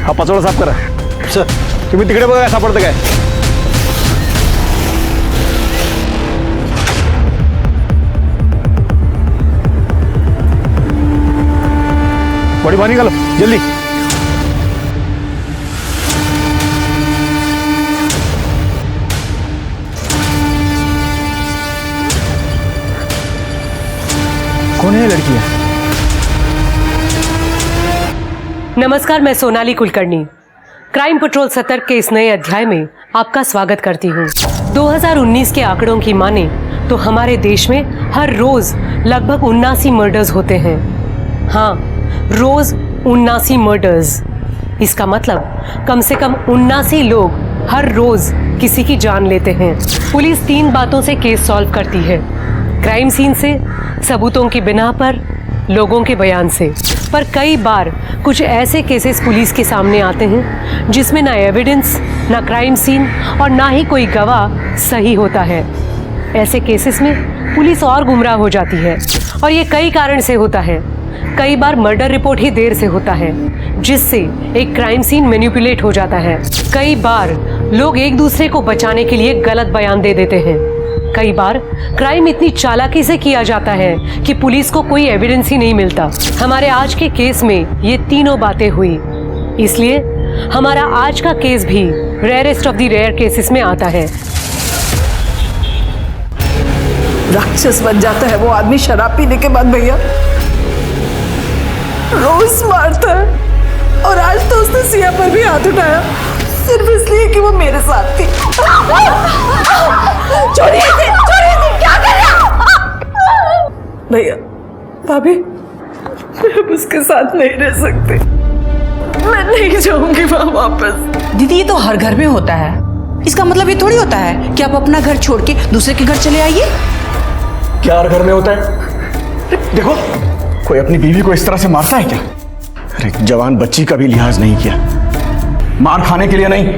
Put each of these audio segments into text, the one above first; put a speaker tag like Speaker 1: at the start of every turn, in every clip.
Speaker 1: हा पाचोळा साफ करा. सर तुम्ही तिकडे बघा सापडतं काय. बड़ी पानी निकालो जल्दी. कौन है लड़की है?
Speaker 2: नमस्कार, मैं सोनाली कुलकर्णी क्राइम पेट्रोल सतर्क के इस नए अध्याय में आपका स्वागत करती हूँ. 2019 के आंकड़ों की माने तो हमारे देश में हर रोज लगभग 79 मर्डर्स होते हैं. हाँ, रोज 79 मर्डर्स. इसका मतलब कम से कम 79 लोग हर रोज किसी की जान लेते हैं. पुलिस 3 बातों से केस सॉल्व करती है: क्राइम सीन से, सबूतों की बिना पर, लोगों के बयान से. पर कई बार कुछ ऐसे केसेस पुलिस के सामने आते हैं जिसमें ना एविडेंस, ना क्राइम सीन और ना ही कोई गवाह सही होता है. ऐसे केसेस में पुलिस और गुमराह हो जाती है और ये कई कारण से होता है. कई बार मर्डर रिपोर्ट ही देर से होता है जिससे एक क्राइम सीन मैनिपुलेट हो जाता है. कई बार लोग एक दूसरे को बचाने के लिए गलत बयान दे देते हैं. कई बार क्राइम इतनी चालाकी से किया जाता है कि पुलिस को कोई एविडेंस ही नहीं मिलता. हमारे आज के केस में ये तीनों बातें हुई, इसलिए हमारा आज का केस भी rarest of the rare cases में आता है.
Speaker 3: राक्षस बन जाता है वो आदमी शराब पीने के बाद भैया. रोज मारता है और आज तो उसने सिया पर भी हाथ उठाया सिर्फ इसलिए कि वो मेरे साथ थी. छोड़िए इसे, क्या कर रहे हो? भैया, भाभी, मैं अब उसके साथ नहीं रह सकती. मैं नहीं जाऊंगी वहां वापस.
Speaker 4: दीदी, ये तो हर घर में होता है. इसका मतलब ये थोड़ी होता है कि आप अपना घर छोड़ के दूसरे के घर चले आइए.
Speaker 1: क्या हर घर में होता है? देखो, कोई अपनी बीवी को इस तरह से मारता है क्या? अरे जवान बच्ची का भी लिहाज नहीं किया. मार खाने के लिए नहीं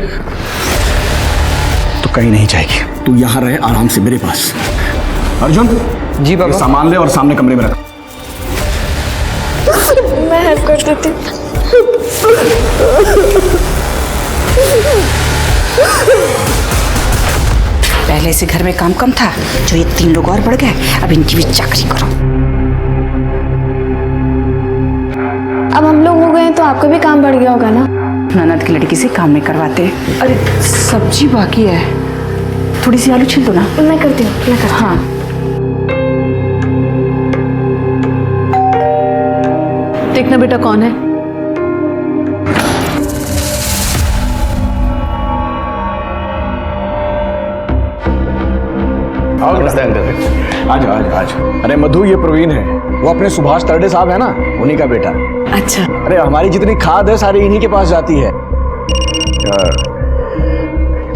Speaker 1: तो कहीं नहीं जाएगी. तू यहां रहे आराम से मेरे पास. अर्जुन
Speaker 5: जी बाबा.
Speaker 1: सामान ले और सामने कमरे में रख.
Speaker 6: मैं हेल्प कर देती.
Speaker 4: पहले से घर में काम कम था, जो ये 3 लोग और बढ़ गए. अब इनकी भी चाकरी करो.
Speaker 6: अब हम लोग हो गए तो आपका भी काम बढ़ गया होगा ना.
Speaker 4: ननद की लड़की से काम नहीं करवाते. अरे सब्जी बाकी है, थोड़ी सी आलू छील दो ना.
Speaker 6: मैं करती हूँ, मैं करती हूँ.
Speaker 4: हाँ,
Speaker 3: देखना बेटा कौन है.
Speaker 1: आओ नमस्ते अंकल. आज आज आज. अरे मधु, ये प्रवीण है. वो अपने सुभाष तरडे साहब है ना, उन्हीं का बेटा.
Speaker 3: अच्छा.
Speaker 1: अरे हमारी जितनी खाद है सारी इन्हीं के पास जाती है.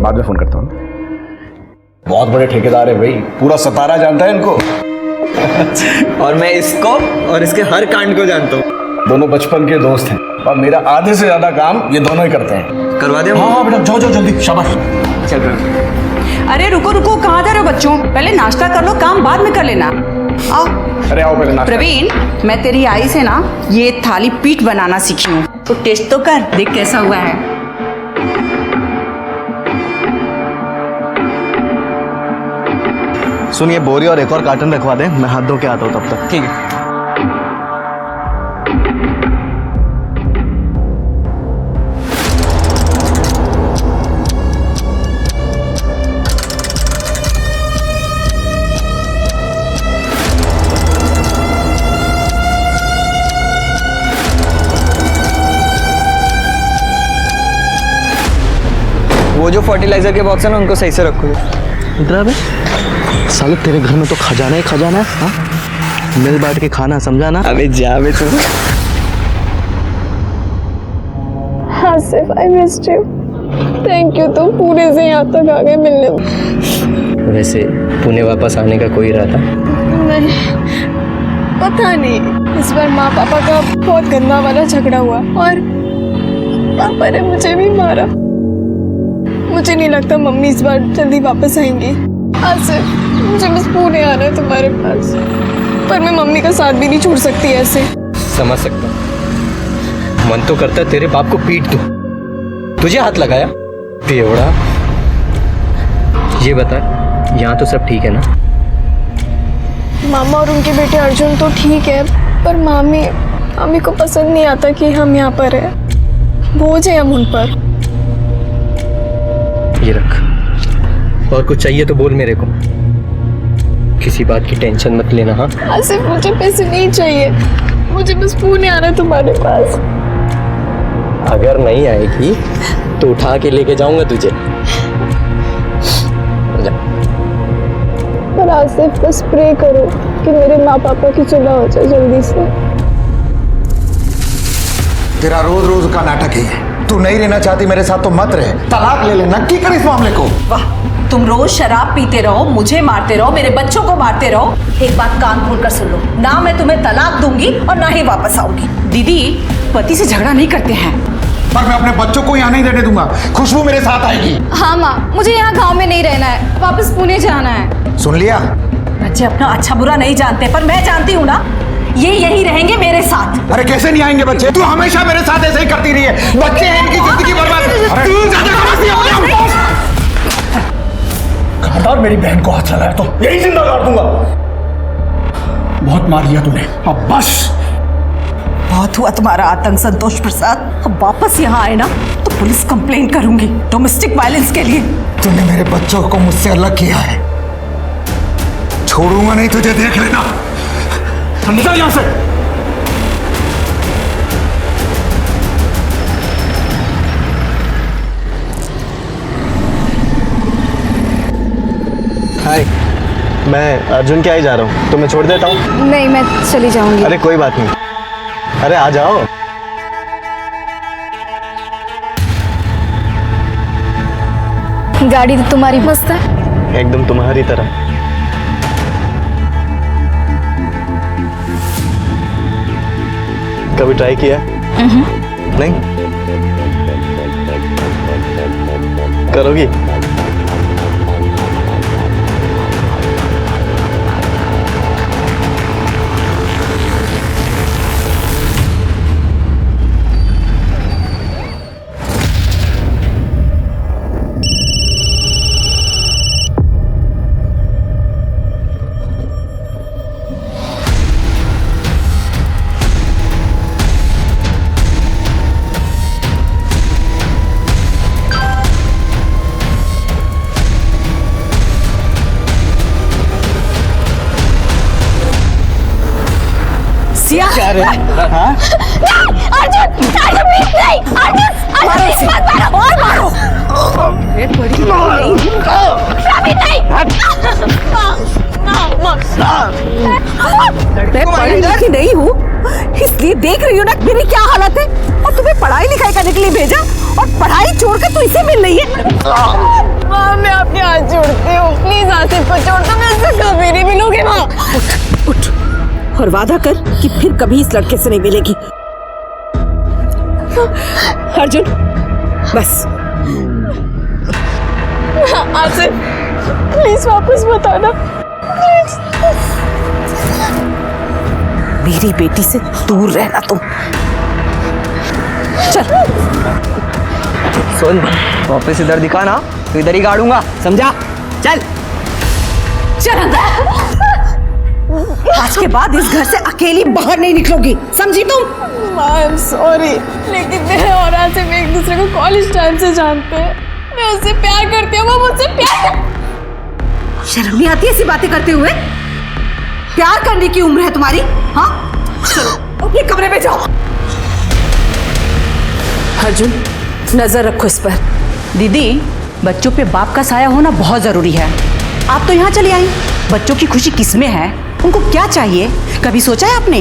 Speaker 1: बाद में फोन करता हूँ. बहुत बड़े ठेकेदार है भाई, पूरा सतारा जानता है इनको.
Speaker 5: और मैं इसको और इसके हर कांड को जानता हूँ.
Speaker 1: दोनों बचपन के दोस्त हैं और मेरा आधे से ज्यादा काम ये दोनों ही करते हैं.
Speaker 5: करवा दे.
Speaker 1: हाँ हाँ बेटा, जाओ जाओ जल्दी. शाबाश.
Speaker 5: चल रहा.
Speaker 4: अरे रुको रुको, कहाँ जा रहे हो बच्चों? पहले नाश्ता कर लो, काम बाद में कर लेना. आओ.
Speaker 1: अरे आओ पहले नाश्ता.
Speaker 4: प्रवीण, मैं तेरी आई से ना ये थाली पीठ बनाना सीखी हूँ, तो टेस्ट तो कर, देख कैसा हुआ है.
Speaker 5: सुनिए, बोरी और एक और कार्टन रखवा दे, मैं हाथ धो के आता हूँ तब तक. ठीक है. वो जो फर्टिलाइजर के बॉक्स है ना, उनको सही से रखो. इधर अबे साले, तेरे घर में तो खजाना ही खजाना है. हाँ, मिल बांट के खाना, समझा ना. अबे जा बे तू.
Speaker 6: हाँ सिर्फ I missed you. Thank you, तुम पूरे से यहाँ तक आ गए मिलने.
Speaker 5: वैसे पुणे वापस आने का कोई इरादा?
Speaker 6: नहीं, पता नहीं. इस बार माँ पापा का बहुत गंदा वाला झगड़ा हुआ और पापा ने मुझे भी मारा. मुझे नहीं लगता मम्मी इस बार जल्दी वापस आएंगी. आसिफ, मुझे बस पुणे आना है तुम्हारे पास. पर मैं मम्मी का साथ भी नहीं छोड़ सकती ऐसे.
Speaker 5: समझ सकता. मन तो करता है तेरे बाप को पीट दूं, तुझे हाथ लगाया बेवड़ा। ये बता, यहाँ तो सब ठीक है ना?
Speaker 6: मामा और उनके बेटे अर्जुन तो ठीक है, पर मामी को पसंद नहीं आता कि हम यहाँ पर हैं। बोझ है हम उन पर।
Speaker 5: ये रख, और कुछ चाहिए तो बोल मेरे को। किसी बात की टेंशन मत लेना। हाँ
Speaker 6: आसिफ, मुझे पैसे नहीं चाहिए, मुझे बस पुणे आना है तुम्हारे पास।
Speaker 5: अगर नहीं आएगी तो उठा के लेके जाऊंगा तुझे। जा।
Speaker 6: पर आसिफ, बस प्रे करो कि मेरे माँ पापा की सुलह हो जाए जल्दी से।
Speaker 7: तेरा रोज रोज का नाटक ही है। तू नहीं रहना चाहती मेरे साथ तो मत रहे, तलाक ले ले, नक्की कर इस मामले को।
Speaker 4: वाह, तुम रोज शराब पीते रहो, मुझे मारते रहो, मेरे बच्चों को मारते रहो। एक बात कान खोल कर सुन लो, ना मैं तुम्हें तलाक दूंगी और ना ही वापस आऊंगी। दीदी, पति से झगड़ा नहीं करते हैं।
Speaker 7: पर मैं अपने बच्चों को यहाँ नहीं रहने दूंगा। खुशबू मेरे साथ आएगी।
Speaker 6: हाँ माँ, मुझे यहाँ गाँव में नहीं रहना है, वापस पुणे जाना है।
Speaker 7: सुन लिया?
Speaker 4: बच्चे अपना अच्छा बुरा नहीं जानते, पर मैं जानती हूँ ना, ये यही रहेंगे मेरे साथ।
Speaker 7: अरे कैसे नहीं आएंगे बच्चे? तू हमेशा मेरे साथ ऐसे ही करती रही है। बच्चे हैं, इनकी जिंदगी बर्बाद। अरे तू ज्यादा समझती है। खबरदार मेरी बहन को हाथ लगाया तो यही जिंदा गाड़ दूंगा। बहुत मार लिया तूने, अब बस।
Speaker 4: बहुत हुआ तुम्हारा आतंक संतोष प्रसाद। अब वापस यहाँ आए ना तो पुलिस कंप्लेन करूंगी डोमेस्टिक वायलेंस के लिए।
Speaker 7: तूने मेरे बच्चों को मुझसे अलग किया है, छोड़ूंगा नहीं तुझे, देख लेना। निकल यहां से।
Speaker 5: हाय, मैं अर्जुन के यहाँ ही जा रहा हूँ, तो मैं छोड़ देता हूँ।
Speaker 6: नहीं, मैं चली जाऊंगी।
Speaker 5: अरे कोई बात नहीं, अरे आ जाओ।
Speaker 6: गाड़ी तो तुम्हारी मस्त है।
Speaker 5: एकदम तुम्हारी तरह। कभी ट्राई किया? नहीं? करोगी?
Speaker 4: क्या रे? हाँ?
Speaker 6: अर्जुन, प्लीज नहीं, अर्जुन, प्लीज मत मारो, और मारो। अभी नहीं।
Speaker 4: मैं पढ़ी लिखी नहीं हूँ, इसलिए देख रही हूँ ना मेरी क्या हालत है। और तुम्हें पढ़ाई लिखाई करने के लिए भेजा और पढ़ाई छोड़कर तू इसे मिल रही है।
Speaker 6: माँ, मैं अपने हाथ जोड़ती हूँ, प्लीज आसिफ को छोड़ दो, मैं इससे कभी नहीं मिलूंगी। माँ,
Speaker 4: उठ और वादा कर कि फिर कभी इस लड़के से नहीं मिलेगी। अर्जुन, बस।
Speaker 6: आसिफ, प्लीज वापस मत आना, प्लीज।
Speaker 4: मेरी बेटी से दूर रहना तुम। चल।
Speaker 5: सुन, वापस इधर दिखा ना तो इधर ही गाड़ूंगा, समझा? चल
Speaker 4: चल अंदर। आज के बाद इस घर से अकेली बाहर नहीं निकलोगी, समझी तुम?
Speaker 6: माँ, आई एम सॉरी, लेकिन मैं और आसिफ एक दूसरे को कॉलेज टाइम से जानते हैं। मैं उससे प्यार करती हूँ, वो मुझसे प्यार।
Speaker 4: शर्म नहीं आती ऐसी बातें करते हुए? प्यार करने की उम्र है तुम्हारी? हाँ, चलो अपने कमरे में जाओ। अर्जुन, नजर रखो इस पर। दीदी, बच्चों पे बाप का साया होना बहुत जरूरी है। आप तो यहाँ चली आई, बच्चों की खुशी किसमें है, उनको क्या चाहिए, कभी सोचा है आपने?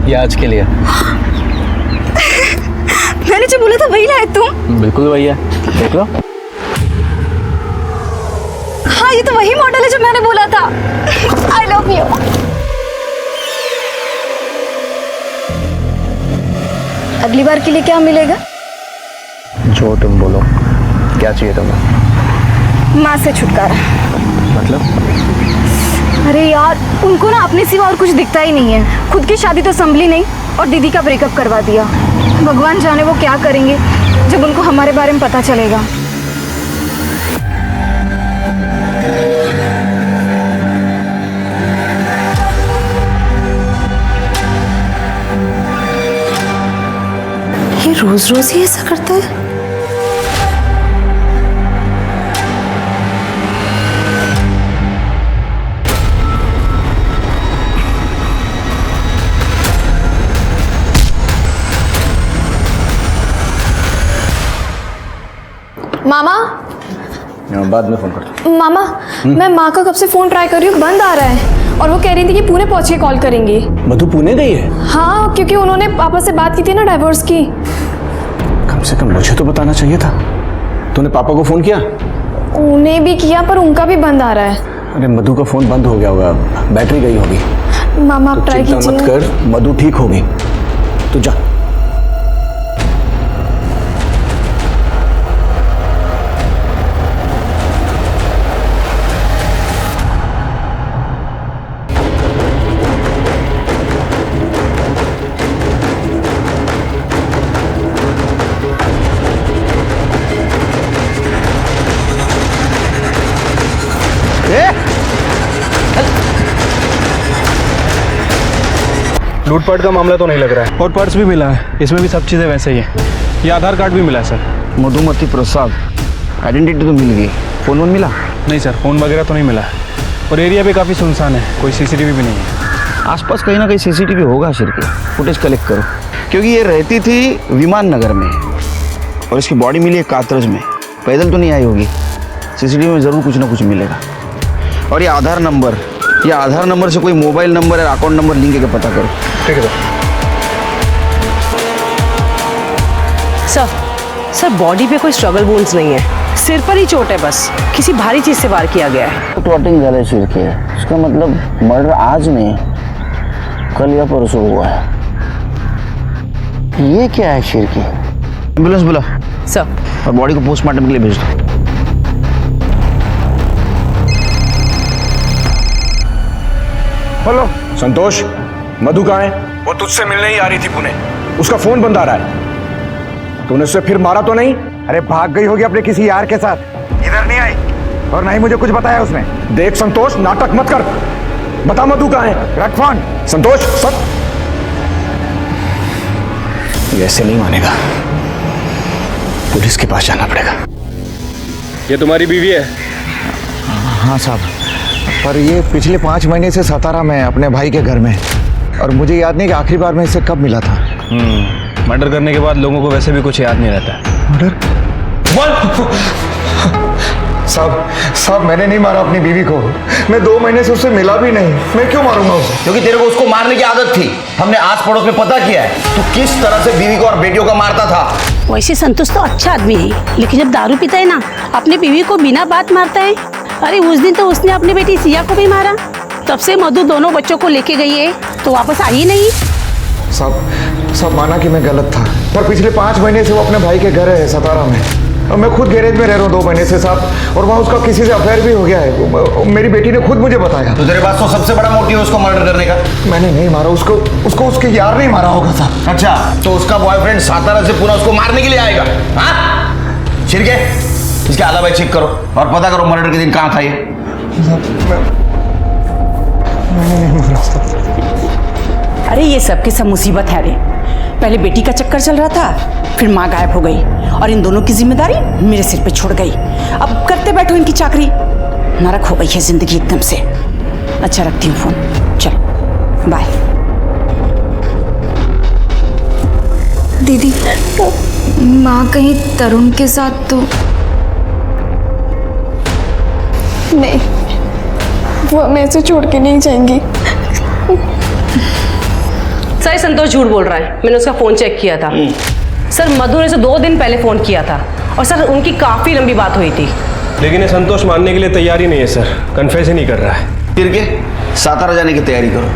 Speaker 5: ये आज के लिए।
Speaker 6: मैंने जो बोला था वही लाए तुम?
Speaker 5: बिल्कुल वही है, देख लो।
Speaker 6: हाँ, ये तो वही मॉडल है जो मैंने बोला था। आई लव यू। अगली बार के लिए क्या मिलेगा?
Speaker 5: जो तुम बोलो। क्या चाहिए तुम्हें?
Speaker 6: माँ से छुटकारा।
Speaker 5: मतलब?
Speaker 6: अरे यार, उनको ना अपने सिवा और कुछ दिखता ही नहीं है। खुद की शादी तो संभली नहीं और दीदी का ब्रेकअप करवा दिया। भगवान जाने वो क्या करेंगे जब उनको हमारे बारे में पता चलेगा। ये रोज रोज ही ऐसा करता है। मामा,
Speaker 1: बाद में फोन करता
Speaker 6: मामा, मैं माँ का कब से फोन ट्राई कर रही हूँ, बंद आ रहा है। और वो कह रही थी कि पुणे पहुँच के कॉल करेंगी।
Speaker 1: मधु पुणे गई है?
Speaker 6: हाँ, क्योंकि उन्होंने पापा से बात की थी ना डाइवोर्स की।
Speaker 1: कम से कम मुझे तो बताना चाहिए था। तूने पापा को फोन किया?
Speaker 6: उन्हें भी किया पर उनका भी बंद आ रहा है।
Speaker 1: अरे मधु का फोन बंद हो गया होगा, बैटरी गई होगी।
Speaker 6: मामा आप ट्राई
Speaker 1: चिंता मत
Speaker 6: कीजिए।
Speaker 1: कर, मधु ठीक होगी। तू जा।
Speaker 8: लूटपाट का मामला तो नहीं लग रहा है, और पर्स भी मिला है, इसमें भी सब चीज़ें वैसे ही है। ये आधार कार्ड भी मिला है सर।
Speaker 1: मधुमती प्रसाद, आइडेंटिटी तो मिल गई, फोन मिला?
Speaker 8: नहीं सर, फ़ोन वगैरह तो नहीं मिला है, और एरिया भी काफ़ी सुनसान है, कोई सीसीटीवी भी नहीं है।
Speaker 1: आसपास कहीं ना कहीं सीसीटीवी होगा शिरके, फुटेज कलेक्ट करो। क्योंकि ये रहती थी विमान नगर में और इसकी बॉडी मिली है कात्रज में, पैदल तो नहीं आई होगी। सीसीटीवी में ज़रूर कुछ ना कुछ मिलेगा। और ये आधार नंबर से कोई मोबाइल नंबर या अकाउंट नंबर लिंक करके पता करो।
Speaker 8: ठीक है सर।
Speaker 4: सर बॉडी पे कोई स्ट्रगल वुंड्स नहीं है, सिर पर ही चोट है बस, किसी भारी चीज से वार किया गया है।
Speaker 1: क्लॉटिंग झाले शिरके, इसका मतलब मर्डर आज नहीं, कल या परसों हुआ है। ये क्या है शिरके? एम्बुलेंस बुला
Speaker 4: सर।
Speaker 1: और बॉडी को पोस्टमार्टम के लिए भेज दो। हेलो संतोष, मधु कहाँ है? वो तुझसे मिलने ही आ रही थी पुणे, उसका फोन बंद आ रहा है। तूने उसे फिर मारा तो नहीं?
Speaker 7: अरे भाग गई होगी अपने किसी यार के साथ, इधर नहीं आई और ना ही मुझे कुछ बताया उसने।
Speaker 1: देख संतोष, नाटक मत कर, बता मधु कहाँ है?
Speaker 7: रख फोन।
Speaker 1: संतोष सब ये ऐसे नहीं मानेगा, पुलिस के पास जाना पड़ेगा।
Speaker 8: ये तुम्हारी बीवी है?
Speaker 7: हाँ साहब, पर ये पिछले 5 महीने से सतारा में है अपने भाई के घर में, और मुझे याद नहीं कि आखिरी बार मैं इससे कब मिला था।
Speaker 8: मर्डर करने के बाद लोगों को वैसे भी कुछ याद नहीं रहता।
Speaker 7: मर्डर? साहब मैंने नहीं मारा अपनी बीवी को, मैं 2 महीने से उससे मिला भी नहीं, मैं क्यों मारूंगा उसे?
Speaker 9: क्योंकि तेरे को उसको मारने की आदत थी। हमने आस पड़ोस में पता किया है तू किस तरह से बीवी को और बेटियों को मारता था।
Speaker 10: वैसे संतोष तो अच्छा आदमी है, लेकिन जब दारू पीता है ना, अपनी बीवी को बिना बात मारता है। अरे उस दिन तो उसने अपनी बेटी सिया को भी मारा, तब से मधु दोनों बच्चों को लेके गई है तो वापस आई नहीं।
Speaker 7: साहब माना कि मैं गलत था, पर पिछले 5 महीने से वो अपने भाई के घर है सतारा में, और मैं खुद गैरेज में रह रहा हूँ 2 महीने से साहब, और वहाँ उसका किसी से अफेयर भी हो गया है। मेरी बेटी ने खुद मुझे बताया।
Speaker 9: तो तेरे पास तो सबसे बड़ा मोटिव है उसको मर्डर करने का।
Speaker 7: मैंने नहीं मारा उसको उसके यार नहीं मारा होगा साहब।
Speaker 9: अच्छा, तो उसका बॉयफ्रेंड सातारा से पुनः उसको मारने के लिए आएगा? हाँ छिड़के, इसके अलावा चेक करो और पता करो मर्डर के दिन कहाँ था ये।
Speaker 7: मैंने नहीं मारा साहब।
Speaker 4: अरे ये सब के सब मुसीबत है रे। पहले बेटी का चक्कर चल रहा था, फिर माँ गायब हो गई, और इन दोनों की जिम्मेदारी मेरे सिर पे छोड़ गई। अब करते बैठो इनकी चाकरी, नरक हो गई है जिंदगी एकदम से। अच्छा रखती हूँ फोन, चलो बाय।
Speaker 6: दीदी, माँ कहीं तरुण के साथ तो नहीं, वो हमें ऐसे छोड़ के नहीं जाएंगी।
Speaker 2: सर संतोष झूठ बोल रहा है, मैंने उसका फोन चेक किया था। सर मधु ने 2 दिन पहले फोन किया था, और सर उनकी काफी लंबी बात हुई थी।
Speaker 8: लेकिन ये संतोष मानने के लिए तैयार ही नहीं है सर, कन्फेस ही नहीं कर रहा है।
Speaker 9: फिर के सातारा जाने की तैयारी करो,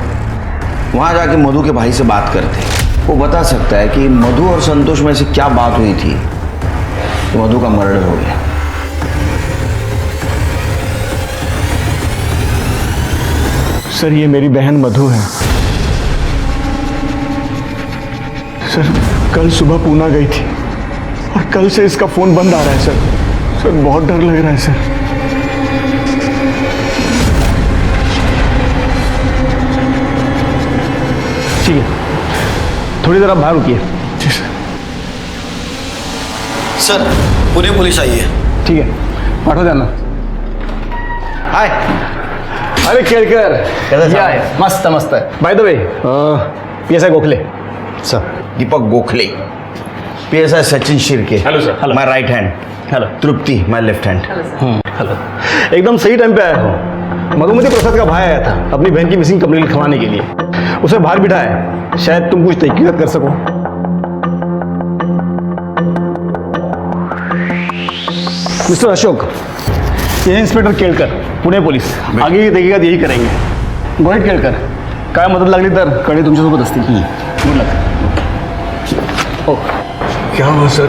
Speaker 9: वहां जाके मधु के भाई से बात करते।
Speaker 1: वो बता सकता है कि मधु और संतोष में से क्या बात हुई थी कि मधु का मर्डर हो गया।
Speaker 8: सर ये मेरी बहन मधु है। सर कल सुबह पूना गई थी और कल से इसका फोन बंद आ रहा है सर। सर बहुत डर लग रहा है सर। ठीक है, थोड़ी देर आप बाहर रुकिए। जी सर।
Speaker 9: सर पुणे पुलिस आई है।
Speaker 8: ठीक है, पाठो जाना।
Speaker 9: हाय।
Speaker 8: अरे केळकर
Speaker 9: कैसा
Speaker 8: ये आए, मस्त मस्त है। By the way PSI Gokhale
Speaker 9: sir Deepak Gokhale, PSI Sachin Shirke.
Speaker 8: Hello sir. Hello.
Speaker 9: My right hand.
Speaker 8: Hello.
Speaker 9: Tripti my left hand.
Speaker 8: Hello. एकदम सही टाइम पे आया हो। मधुमती प्रसाद का भाई आया था अपनी बहन की मिसिंग कंप्लेंट लिखवाने के लिए। उसे बाहर बिठाया, शायद तुम कुछ तहकीकात कर सको। मिस्टर अशोक, ये इंस्पेक्टर केळकर, पुणे पोलीस। आगे की तहकीकात यही करेंगे। गोहित केळकर, काय मदत लागली तर कळे तुमच्यासोबत असतील। Good luck. ओ
Speaker 7: क्या हुआ सर?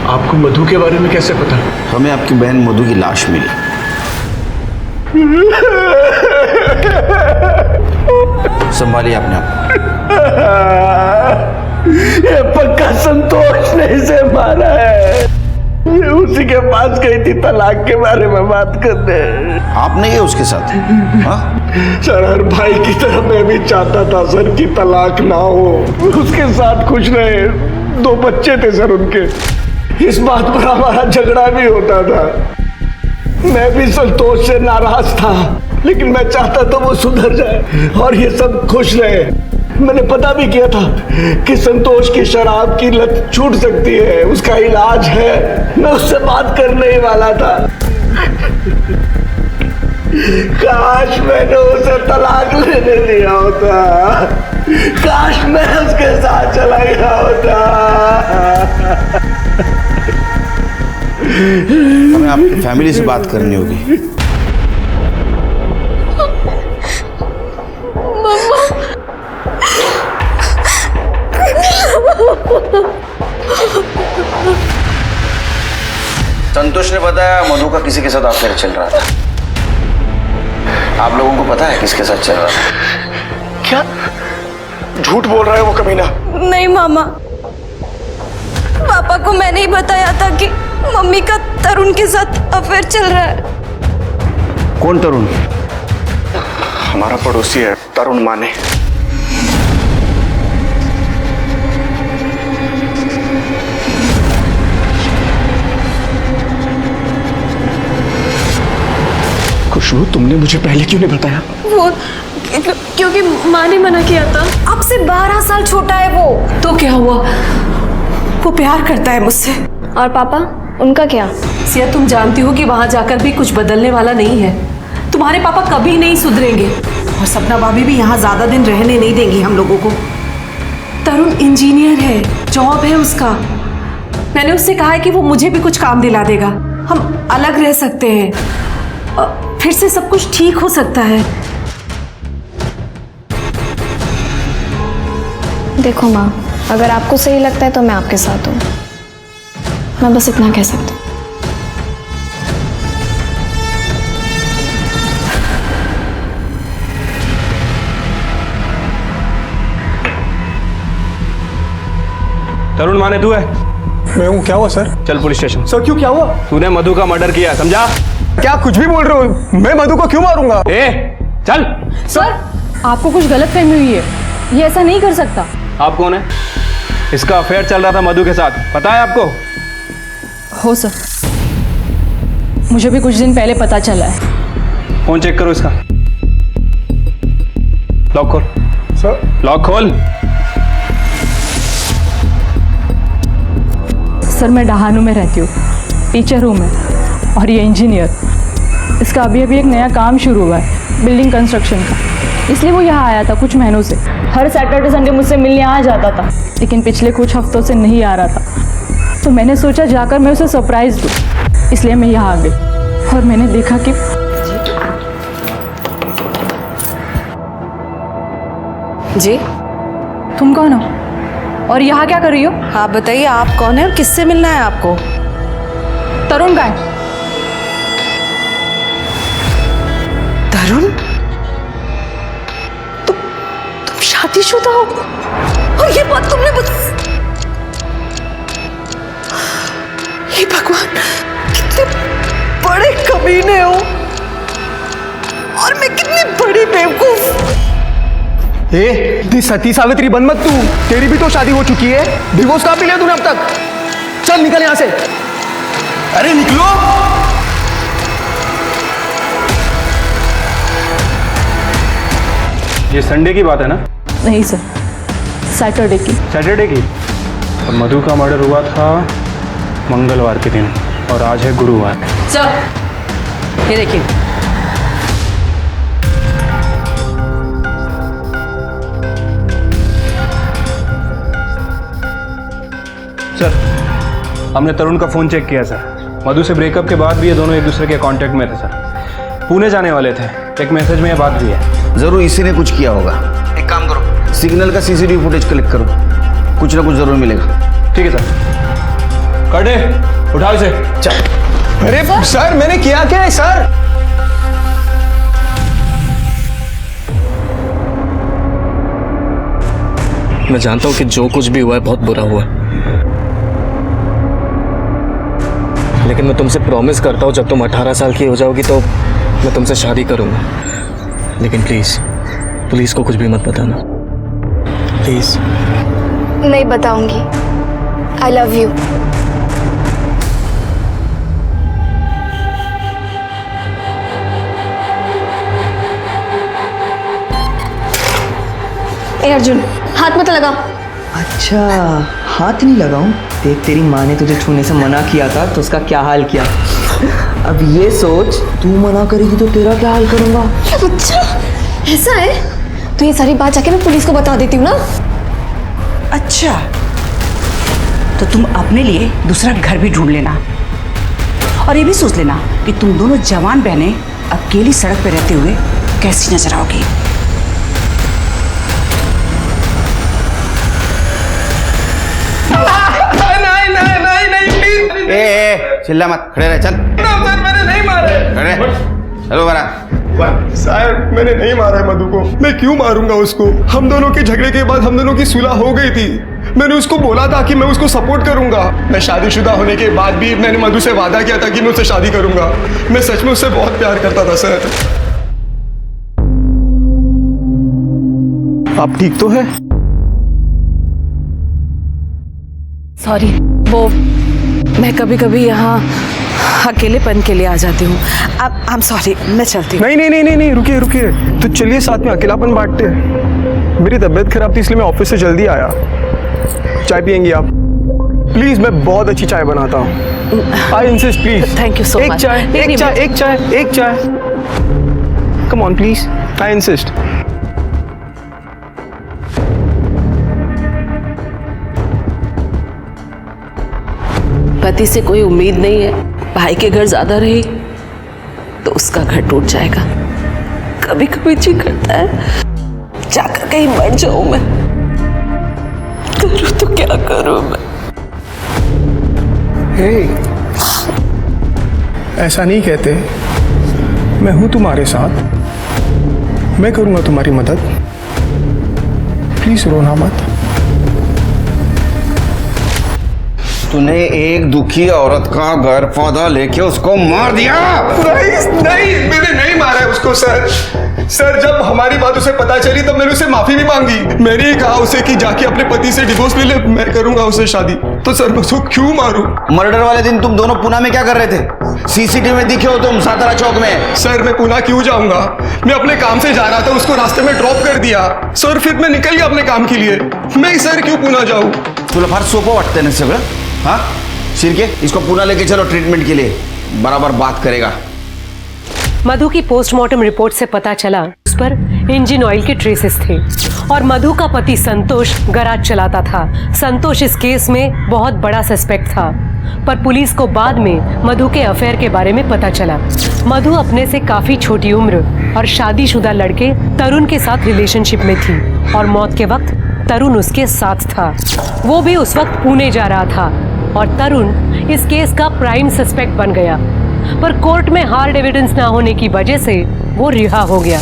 Speaker 7: आपको मधु के बारे में कैसे पता?
Speaker 1: हमें आपकी बहन मधु की लाश मिली। संभालिए अपने आप।
Speaker 8: ये पक्का संतोष ने इसे मारा है। ये उसी के पास गई थी तलाक के बारे में बात करने।
Speaker 1: आप नहीं है उसके साथ? हाँ?
Speaker 8: सर हर भाई की तरह मैं भी चाहता था सर कि तलाक ना हो, उसके साथ खुश रहे। 2 बच्चे थे सर उनके। इस बात पर हमारा झगड़ा भी होता था। मैं भी संतोष से नाराज था, लेकिन मैं चाहता था वो सुधर जाए और ये सब खुश रहे। मैंने पता भी किया था कि संतोष की शराब की लत छूट सकती है, उसका इलाज है। मैं उससे बात करने ही वाला था। काश मैंने उसे तलाक लेने दिया होता। काश मैं उसके साथ चला गया होता।
Speaker 1: हमें आपकी फैमिली से बात करनी होगी। संतोष ने बताया मधु का किसी के साथ अफेयर चल रहा था। आप लोगों को पता है किसके साथ चल रहा था?
Speaker 8: क्या झूठ बोल रहा है वो कमीना?
Speaker 6: नहीं मामा, पापा को मैंने ही बताया था कि मम्मी का तरुण के साथ अफेयर चल रहा है।
Speaker 1: कौन तरुण?
Speaker 8: हमारा पड़ोसी है तरुण माने। खुशबू, तुमने मुझे पहले क्यों नहीं बताया?
Speaker 6: वो क्योंकि माँ ने मना किया था। आपसे 12 साल छोटा है वो।
Speaker 3: तो क्या हुआ? वो प्यार करता है मुझसे।
Speaker 6: और पापा, उनका क्या?
Speaker 3: सिया, तुम जानती हो कि वहां जाकर भी कुछ बदलने वाला नहीं है। तुम्हारे पापा कभी नहीं सुधरेंगे और सपना भाभी भी यहाँ ज्यादा दिन रहने नहीं देंगी हम लोगों को। तरुण इंजीनियर है, जॉब है उसका। मैंने उससे कहा है कि वो मुझे भी कुछ काम दिला देगा, हम अलग रह सकते हैं, फिर से सब कुछ ठीक हो सकता है।
Speaker 6: देखो माँ, अगर आपको सही लगता है तो मैं आपके साथ हूँ। मैं बस इतना कह सकती हूँ।
Speaker 8: तरुण माने तू है? मैं हूँ। क्या हुआ सर? चल पुलिस स्टेशन। सर क्यों, क्या हुआ? तूने मधु का मर्डर किया, समझा? क्या कुछ भी बोल रहे हो? मैं मधु को क्यों मारूंगा? चल।
Speaker 11: सर, आपको कुछ गलतफहमी हुई है, ये ऐसा नहीं कर सकता।
Speaker 8: आप कौन है? इसका अफेयर चल रहा था मधु के साथ, पता है आपको?
Speaker 11: हो सर, मुझे भी कुछ दिन पहले पता चला है।
Speaker 8: फोन चेक करो इसका। लॉक खोल। सर लॉक खोल।
Speaker 11: सर, मैं डहानू में रहती हूँ, टीचर हूँ मैं, और ये इंजीनियर। इसका अभी अभी एक नया काम शुरू हुआ है, बिल्डिंग कंस्ट्रक्शन का, इसलिए वो यहाँ आया था कुछ महीनों से। हर सैटरडे संडे मुझसे मिलने आ जाता था, लेकिन पिछले कुछ हफ्तों से नहीं आ रहा था। तो मैंने सोचा जाकर मैं उसे सरप्राइज दूँ, इसलिए मैं यहाँ आ गई और मैंने देखा कि
Speaker 3: जी,
Speaker 11: तुम कौन हो और यहाँ क्या कर रही हो?
Speaker 4: आप बताइए, आप कौन है और किससे मिलना है आपको?
Speaker 11: तरुण का है।
Speaker 3: तरुण, तुम शादीशुदा हो और ये बात तुमने हे भगवान, कितने बड़े कमीने हो और मैं कितनी बड़ी बेवकूफ।
Speaker 5: ती सती सावित्री बन मत तू, तेरी भी तो शादी हो चुकी है। डिवोर्स कहाँ पे लिया तूने अब तक? चल निकल यहां से।
Speaker 9: अरे निकलो।
Speaker 12: ये संडे की बात है ना?
Speaker 11: नहीं सर, सैटरडे की।
Speaker 12: सैटरडे की? तो मधु का मर्डर हुआ था मंगलवार के दिन और आज है गुरुवार।
Speaker 4: सर ये देखिए,
Speaker 12: सर हमने तरुण का फ़ोन चेक किया सर। मधु से ब्रेकअप के बाद भी ये दोनों एक दूसरे के कांटेक्ट में थे सर। पुणे जाने वाले थे, एक मैसेज में ये बात भी है।
Speaker 1: जरूर इसी ने कुछ किया होगा। एक काम करो, सिग्नल का सीसीटीवी फुटेज कलेक्ट करो, कुछ ना कुछ जरूर मिलेगा।
Speaker 12: ठीक है सर। कर दे, उठाओ इसे।
Speaker 5: चल। अरे सर मैंने किया क्या है सर?
Speaker 13: मैं जानता हूं कि जो कुछ भी हुआ है बहुत बुरा हुआ, लेकिन मैं तुमसे प्रॉमिस करता हूं जब तुम 18 साल की हो जाओगी तो मैं तुमसे शादी करूंगा। लेकिन प्लीज पुलिस को कुछ भी मत बताना, प्लीज।
Speaker 6: नहीं बताऊंगी। I love you. ए अर्जुन, हाथ मत लगा।
Speaker 5: अच्छा हाथ नहीं लगाऊं? देख तेरी माँ ने तुझे छूने से मना किया था तो उसका क्या हाल किया। अब ये सोच, तू मना करेगी तो तेरा क्या हाल करूंगा।
Speaker 6: अच्छा ऐसा है, तो ये सारी बात जाके मैं पुलिस को बता देती हूँ ना।
Speaker 4: अच्छा तो तुम अपने लिए दूसरा घर भी ढूंढ लेना और ये भी सोच लेना कि तुम दोनों जवान बहनें अकेली सड़क पे रहते हुए कैसी नजर आओगी।
Speaker 1: ए, चिल्ला मत, खड़े रह, चल।
Speaker 8: सर मैंने नहीं मारा है।
Speaker 1: खड़े, चलो बरा।
Speaker 8: सर मैंने नहीं मारा है मधु को। मैं क्यों मारूंगा उसको? हम दोनों के झगड़े के बाद हम दोनों की सुलह हो गई थी। मैंने उसको बोला था कि मैं उसको सपोर्ट करूंगा। मैं शादीशुदा होने के बाद भी मैंने मधु से वादा किया था कि मैं उससे शादी करूंगा। मैं सच में उससे बहुत प्यार करता था सर।
Speaker 5: आप ठीक तो है?
Speaker 3: सॉरी, वो मैं कभी कभी यहाँ अकेलेपन के लिए आ जाती हूँ। आई एम सॉरी, मैं चलती हूँ।
Speaker 8: नहीं रुकिए रुकिए। तो चलिए साथ में अकेलापन बांटते हैं। मेरी तबीयत खराब थी इसलिए मैं ऑफिस से जल्दी आया। चाय पियेंगी आप? प्लीज, मैं बहुत अच्छी चाय बनाता हूँ। I insist please.
Speaker 3: Thank you so much.
Speaker 8: एक चाय। Come on please, I insist.
Speaker 3: पति से कोई उम्मीद नहीं है, भाई के घर ज्यादा रही तो उसका घर टूट जाएगा। कभी कभी जी करता है जाकर कहीं मर जाऊं मैं। करूं तो क्या करूं मैं?
Speaker 8: ऐसा नहीं कहते। मैं हूं तुम्हारे साथ, मैं करूंगा तुम्हारी मदद। प्लीज रोना मत।
Speaker 1: तूने एक दुखी औरत का घर पौधा लेके उसको मार दिया।
Speaker 8: नहीं, मैंने नहीं मारा है उसको सर। सर जब हमारी बात उसे पता चली तब मैंने उसे माफी भी मांगी। मैंने ही कहा उसे कि जाके अपने पति से डिवोर्स ले ले, मैं करूंगा उससे शादी। तो सर मैं उसको क्यों मारूं?
Speaker 1: मर्डर वाले दिन तुम दोनों पुणे में क्या कर रहे थे? सीसीटीवी में दिखे हो तुम सातारा चौक में।
Speaker 8: सर मैं पुणे क्यों जाऊंगा? मैं अपने काम से जा रहा था, उसको रास्ते में ड्रॉप कर दिया सर। फिर मैं निकल गया अपने काम के लिए। मैं सर क्यों पुणे जाऊं?
Speaker 1: तुला फार सोपं वाटतंय ना सगळं? हाँ शिर्के, इसको पुणे लेके चलो ट्रीटमेंट के लिए, बराबर बात करेगा।
Speaker 2: मधु की पोस्टमार्टम रिपोर्ट से पता चला उस पर इंजन ऑयल के ट्रेसेस थे और मधु का पति संतोष गैराज चलाता था। संतोष इस केस में बहुत बड़ा सस्पेक्ट था, पर पुलिस को बाद में मधु के अफेयर के बारे में पता चला। मधु अपने से काफी छोटी उम्र और शादीशुदा लड़के तरुण के साथ रिलेशनशिप में थी और मौत के वक्त तरुण उसके साथ था। वो भी उस वक्त पुणे जा रहा था और तरुण इस केस का प्राइम सस्पेक्ट बन गया, पर कोर्ट में हार्ड एविडेंस ना होने की वजह से वो रिहा हो गया।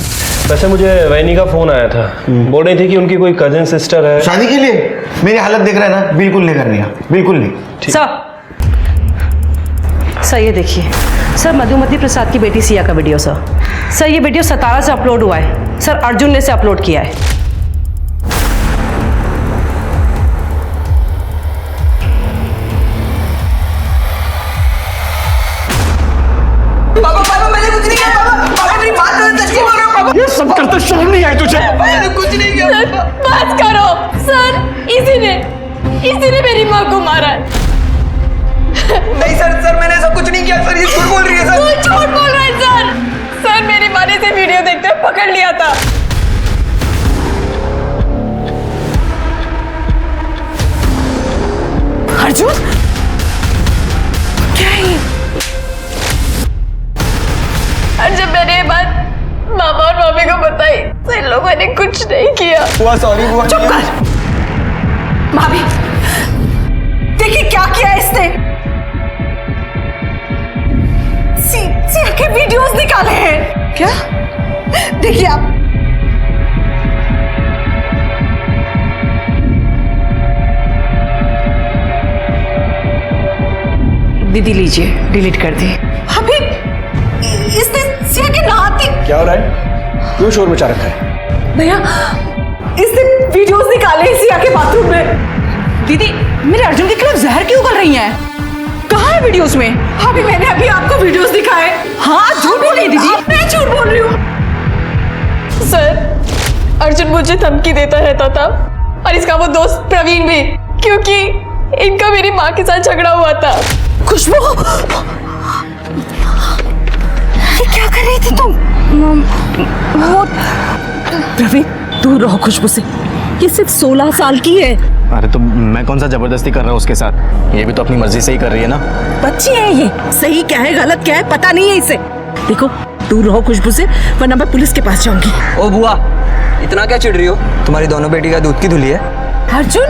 Speaker 12: वैसे मुझे वैनी का फोन आया था, बोल रही थी कि उनकी कोई कजिन सिस्टर है।
Speaker 1: शादी के लिए मेरी हालत देख रहे हैं ना, बिल्कुल नहीं करनी है, बिल्कुल नहीं।
Speaker 4: सर ये देखिए सर, मधुमती प्रसाद की बेटी सिया का वीडियो सर ये वीडियो सतारा से अपलोड हुआ है सर, अर्जुन ने इसे अपलोड किया है।
Speaker 5: मैंने कुछ नहीं किया पापा, मेरी बात सच्ची बोल रहा हूँ पापा।
Speaker 8: ये सब करते शर्म नहीं आई तुझे?
Speaker 5: मैंने कुछ नहीं किया।
Speaker 6: बात करो सर, इसी ने मेरी माँ को मारा है।
Speaker 5: नहीं सर मैंने ऐसा कुछ नहीं किया सर, ये झूठ बोल रही है सर।
Speaker 6: तू झूठ बोल रहा है सर मेरी माँ ने इसे वीडियो देखते हुए पकड़ लिया था।
Speaker 4: अर्जुन क्या है?
Speaker 6: और जब मैंने ये बात मामा और मामी को बताई तो इन लोगों ने कुछ नहीं किया।
Speaker 5: बुआ सॉरी बुआ।
Speaker 4: चुप कर भाभी, देखिए क्या किया इसने। सिया के वीडियोस निकाले हैं क्या? देखिए आप, दीदी लीजिए, डिलीट कर दी। अभी इसने सिया के नहाती।
Speaker 8: क्या हो रहा है? क्यों शोर मचा रखा है?
Speaker 4: भैया इसने वीडियोस निकाले सिया के बाथरूम में। दीदी मेरे अर्जुन के खिलाफ जहर क्यों उगल रही हैं? कहाँ है वीडियोस में? अभी मैंने आपको वीडियोस दिखाए। हाँ झूठ बोल रही है दीदी, मैं झूठ बोल रही हूँ।
Speaker 6: सर अर्जुन मुझे धमकी देता रहता था और इसका वो दोस्त प्रवीण भी, क्योंकि इनका मेरी माँ के साथ झगड़ा हुआ था।
Speaker 4: खुशबू क्या कर रही थी तुम? वो प्रवीण दूर रहो खुशबू से, ये सिर्फ 16 साल की है।
Speaker 13: अरे तो मैं कौन सा जबरदस्ती कर रहा हूँ उसके साथ, ये भी तो अपनी मर्जी से ही कर रही है ना।
Speaker 4: बच्ची है ये, सही क्या है गलत क्या है पता नहीं है इसे। देखो दूर रहो खुशबू से, वरना मैं पुलिस के पास जाऊंगी।
Speaker 5: ओ बुआ इतना क्या चिढ़ रही हो? तुम्हारी दोनों बेटी का दूध की धुली है।
Speaker 4: अर्जुन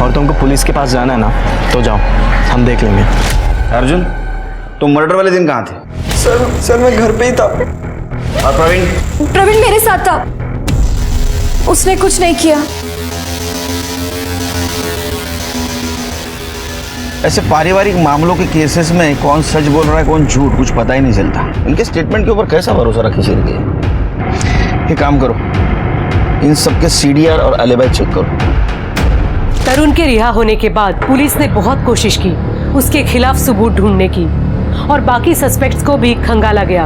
Speaker 13: और तुमको पुलिस के पास जाना है ना तो जाओ, हम देख लेंगे।
Speaker 1: अर्जुन तुम मर्डर वाले दिन कहाँ थे?
Speaker 5: सर मैं घर पे ही था।
Speaker 1: और
Speaker 6: प्रवीण मेरे साथ था, उसने कुछ नहीं किया।
Speaker 1: ऐसे पारिवारिक मामलों के केसेस में कौन सच बोल रहा है कौन झूठ कुछ पता ही नहीं चलता। इनके स्टेटमेंट के ऊपर कैसा भरोसा रखे सिर के? ये काम करो, इन सबके सीडीआर और अलीबाई चेक करो।
Speaker 2: तरुण के रिहा होने के बाद पुलिस ने बहुत कोशिश की उसके खिलाफ सबूत ढूंढने की और बाकी सस्पेक्ट्स को भी खंगाला गया,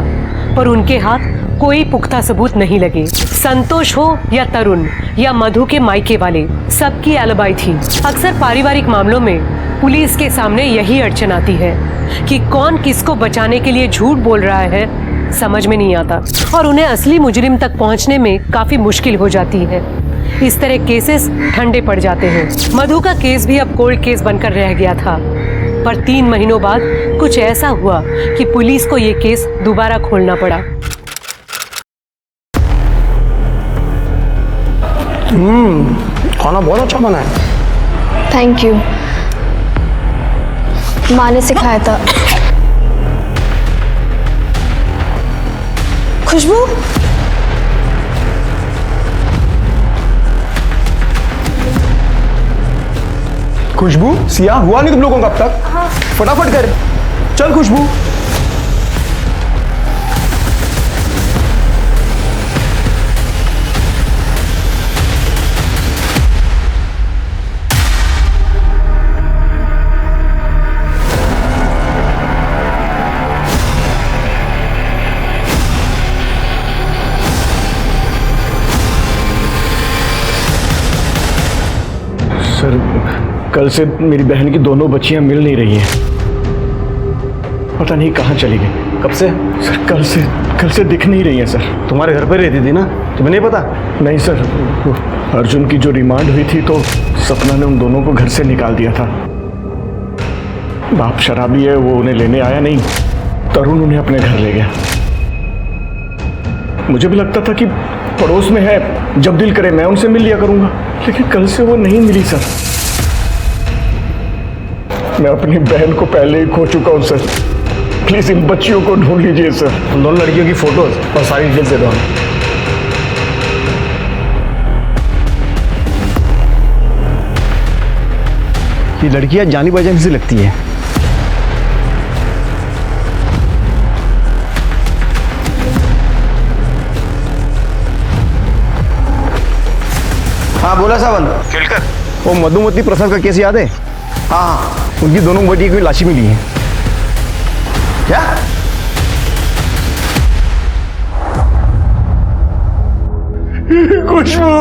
Speaker 2: पर उनके हाथ कोई पुख्ता सबूत नहीं लगे। संतोष हो या तरुण या मधु के मायके वाले, सबकी एलिबाई थी। अक्सर पारिवारिक मामलों में पुलिस के सामने यही अड़चन आती है कि कौन किसको बचाने के लिए झूठ बोल रहा है, समझ में नहीं आता और उन्हें असली मुजरिम तक पहुंचने में काफी मुश्किल हो जाती है। इस तरह केसेस ठंडे पड़ जाते हैं। मधु का केस भी अब कोल्ड केस बनकर रह गया था, पर 3 महीनों बाद कुछ ऐसा हुआ कि पुलिस को ये केस दोबारा खोलना पड़ा।
Speaker 8: खाना बहुत अच्छा बना है।
Speaker 6: थैंक यू, माँ ने सिखाया था। खुशबू
Speaker 8: खुशबू सिया हुआ नहीं तुम लोगों का अब तक? हाँ। फटाफट कर, चल खुशबू। सर कल से मेरी बहन की दोनों बच्चियां मिल नहीं रही हैं, पता नहीं कहाँ चली गई। कब से? सर कल से दिख नहीं रही हैं सर। तुम्हारे घर पे रहती थी ना, तुम्हें नहीं पता? नहीं सर, वो अर्जुन की जो रिमांड हुई थी तो सपना ने उन दोनों को घर से निकाल दिया था। बाप शराबी है, वो उन्हें लेने आया नहीं, तरुण उन्हें अपने घर ले गया। मुझे भी लगता था कि पड़ोस में है, जब दिल करे मैं उनसे मिल लिया करूंगा, लेकिन कल से वो नहीं मिली सर। मैं अपनी बहन को पहले ही खो चुका हूं सर। प्लीज इन बच्चियों को ढूंढ लीजिए सर।
Speaker 12: उन दोनों लड़कियों की फोटोज और सारी डिटेल्स दे दो हमें। ये लड़कियां जानी पहचानी सी लगती है।
Speaker 1: हाँ बोला सावन।
Speaker 12: केलकर, वो मधुमती प्रसाद का केस याद है?
Speaker 1: हाँ
Speaker 12: उनकी दोनों बेटी की लाशें मिली हैं।
Speaker 1: क्या?
Speaker 8: खुशबू,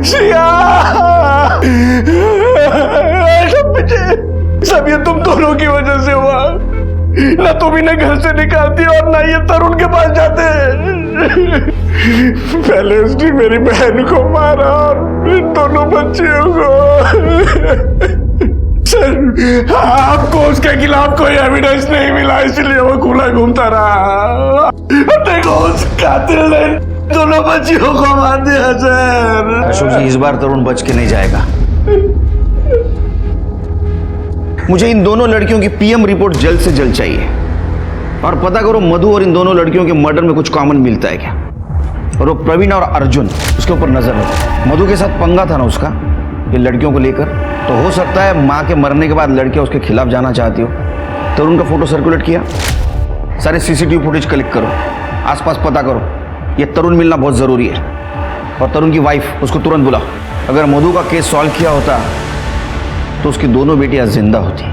Speaker 8: सिया, सब ये तुम दोनों की वजह से हुआ। ना तुम इन्हें घर से निकालती और ना ये तरुण के पास जाते। पहले उसने मेरी बहन को मारा और इन दोनों बच्चियों को। सर, आपको उसके खिलाफ कोई एविडेंस नहीं मिला, इसलिए वो खुला घूमता रहा। देखो उस कातिल ने दोनों बच्चियों को मार दिया सर।
Speaker 1: अशोक जी, इस बार तरुण बच के नहीं जाएगा। मुझे इन दोनों लड़कियों की पीएम रिपोर्ट जल्द से जल्द चाहिए और पता करो मधु और इन दोनों लड़कियों के मर्डर में कुछ कॉमन मिलता है क्या। और वो प्रवीण और अर्जुन, उसके ऊपर नजर रखो। मधु के साथ पंगा था ना उसका ये लड़कियों को लेकर, तो हो सकता है माँ के मरने के बाद लड़कियां उसके खिलाफ जाना चाहती हो। तरुण का फोटो सर्कुलेट किया, सारे सीसीटीवी फुटेज कलेक्ट करो, आसपास पता करो। ये तरुण मिलना बहुत जरूरी है। और तरुण की वाइफ, उसको तुरंत बुलाओ। अगर मधु का केस सॉल्व किया होता तो उसकी दोनों बेटियां जिंदा होती।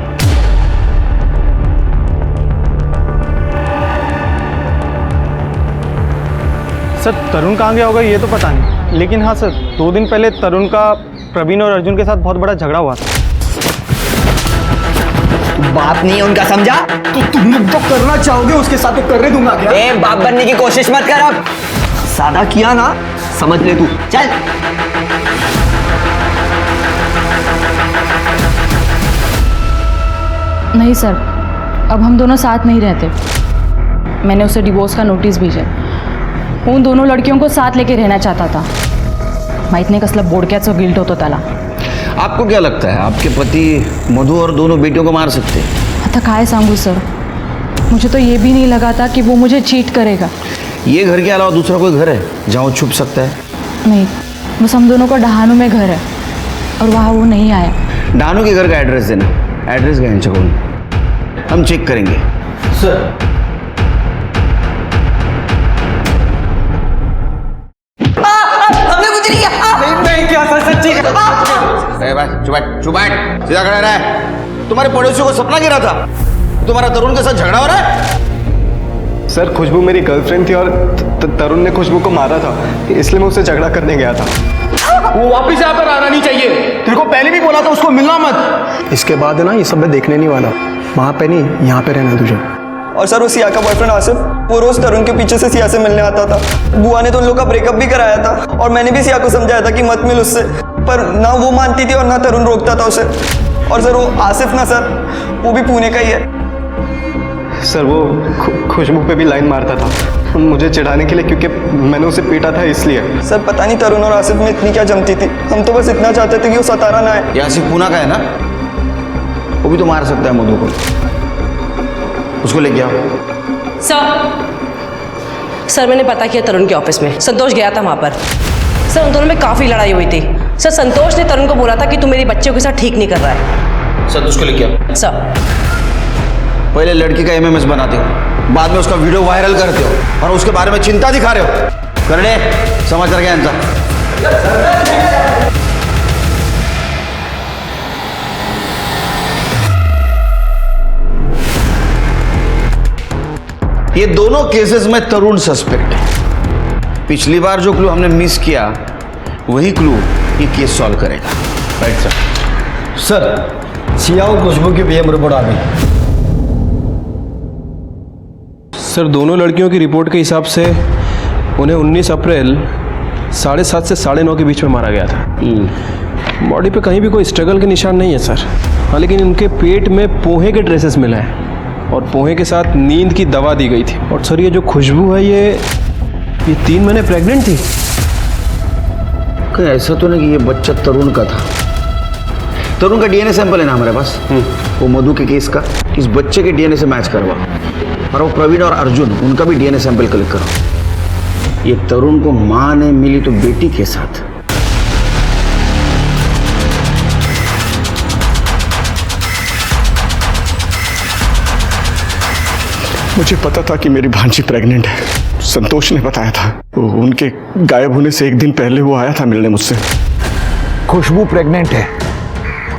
Speaker 12: सर, तरुण कहाँ गया होगा ये तो पता नहीं, लेकिन हाँ सर, 2 दिन पहले तरुण का प्रवीण और अर्जुन के साथ बहुत बड़ा झगड़ा हुआ था।
Speaker 5: बाप नहीं है उनका, समझा?
Speaker 12: तो तुम लोग जो करना चाहोगे उसके साथ तो करने दूंगा क्या?
Speaker 5: ए, बाप बनने की कोशिश मत कर। अब सादा किया ना, समझ ले तू। चल।
Speaker 11: नहीं सर, अब हम दोनों साथ नहीं रहते। मैंने उसे डिवोर्स का नोटिस भेजा। वो उन दोनों लड़कियों को साथ लेके रहना चाहता था। माहित नाही कसला बोडक्याचं गिल्ट होतो त्याला।
Speaker 1: आपको क्या लगता है आपके पति मधु और दोनों बेटियों को मार सकते हैं?
Speaker 11: आता काय सांगू सर, मुझे तो ये भी नहीं लगा था कि वो मुझे चीट करेगा।
Speaker 1: ये घर के अलावा दूसरा कोई घर है जहाँ वो छुप सकता है?
Speaker 11: नहीं, बस हम दोनों का डहानू में घर है और वहाँ वो नहीं आया।
Speaker 1: डानू के घर का एड्रेस देना। एड्रेस का इंचकोन हम चेक करेंगे।
Speaker 5: सर, हमने कुछ नहीं किया। नहीं किया सर, सच्ची।
Speaker 1: चुप बैठ, सीधा खड़ा रहा। तुम्हारे पड़ोसियों को सपना गिरा था तुम्हारा तरुण के साथ झगड़ा हो रहा है?
Speaker 12: सर, खुशबू मेरी गर्लफ्रेंड थी और तरुण ने खुशबू को मारा था, इसलिए मैं उससे झगड़ा करने गया था।
Speaker 8: वो वापिस यहाँ पर आना नहीं चाहिए। तेरे को पहले भी बोला था उसको मिलना मत।
Speaker 12: इसके बाद है ना, ये सब मैं देखने नहीं वाला। वहाँ पे नहीं, यहाँ पे रहना तुझे।
Speaker 5: और सर, वो सिया का बॉयफ्रेंड आसिफ, वो रोज तरुण के पीछे से सिया से मिलने आता था। बुआ ने तो उन लोग का ब्रेकअप भी कराया था और मैंने भी सिया को समझाया था कि मत मिल उससे, पर ना वो मानती थी और ना तरुण रोकता था उसे। और सर, वो आसिफ ना सर, वो भी पुणे का ही है।
Speaker 12: सर, वो खुशबू पे भी लाइन मारता था मुझे चिढ़ाने के लिए, क्योंकि मैंने उसे पीटा था इसलिए।
Speaker 5: सर, पता नहीं तरुण और आसिफ में इतनी क्या जमती थी। हम तो बस इतना चाहते थे कि वो सतारा ना आए।
Speaker 1: ये आसिफ पूना का है ना, वो भी तो मार सकता है मधु को। उसको लेके आओ।
Speaker 14: सर, मैंने पता किया तरुण के ऑफिस में। संतोष गया था वहाँ पर। सर, उन दोनों में काफ़ी लड़ाई हुई थी। सर, संतोष ने तरुण को बोला था कि तू मेरी बच्चियों के साथ ठीक नहीं कर रहा है।
Speaker 1: सर, उसको लेके आओ।
Speaker 14: सर,
Speaker 1: पहले लड़की का एमएमएस बनाते हो, बाद में उसका वीडियो वायरल करते हो और उसके बारे में चिंता दिखा रहे हो। करने समाचार क्या इनका? ये दोनों केसेस में तरुण सस्पेक्ट है। पिछली बार जो क्लू हमने मिस किया वही क्लू ये केस सॉल्व करेगा। Right sir.
Speaker 5: सर, सिया और खुशबू की पीएम रिपोर्ट आ गई।
Speaker 12: सर, दोनों लड़कियों की रिपोर्ट के हिसाब से उन्हें 19 अप्रैल 7:30 से 9:30 के बीच में मारा गया था। बॉडी पे कहीं भी कोई स्ट्रगल के निशान नहीं है सर। हाँ, लेकिन उनके पेट में पोहे के ट्रेसेस मिले हैं और पोहे के साथ नींद की दवा दी गई थी। और सर, ये जो खुशबू है ये 3 महीने प्रेग्नेंट थी।
Speaker 1: कहीं ऐसा तो नहीं कि ये बच्चा तरुण का था? तरुण का डीएनए सैंपल है ना हमारे पास, वो मधु के केस का, इस बच्चे के डीएनए से मैच करवा, और वो प्रवीण और अर्जुन उनका भी डीएनए सैंपल कलेक्ट करो। ये तरुण को मां ने मिली तो बेटी के साथ।
Speaker 8: मुझे पता था कि मेरी भांजी प्रेग्नेंट है, संतोष ने बताया था। उनके गायब होने से एक दिन पहले वो आया था मिलने मुझसे।
Speaker 7: खुशबू प्रेग्नेंट है,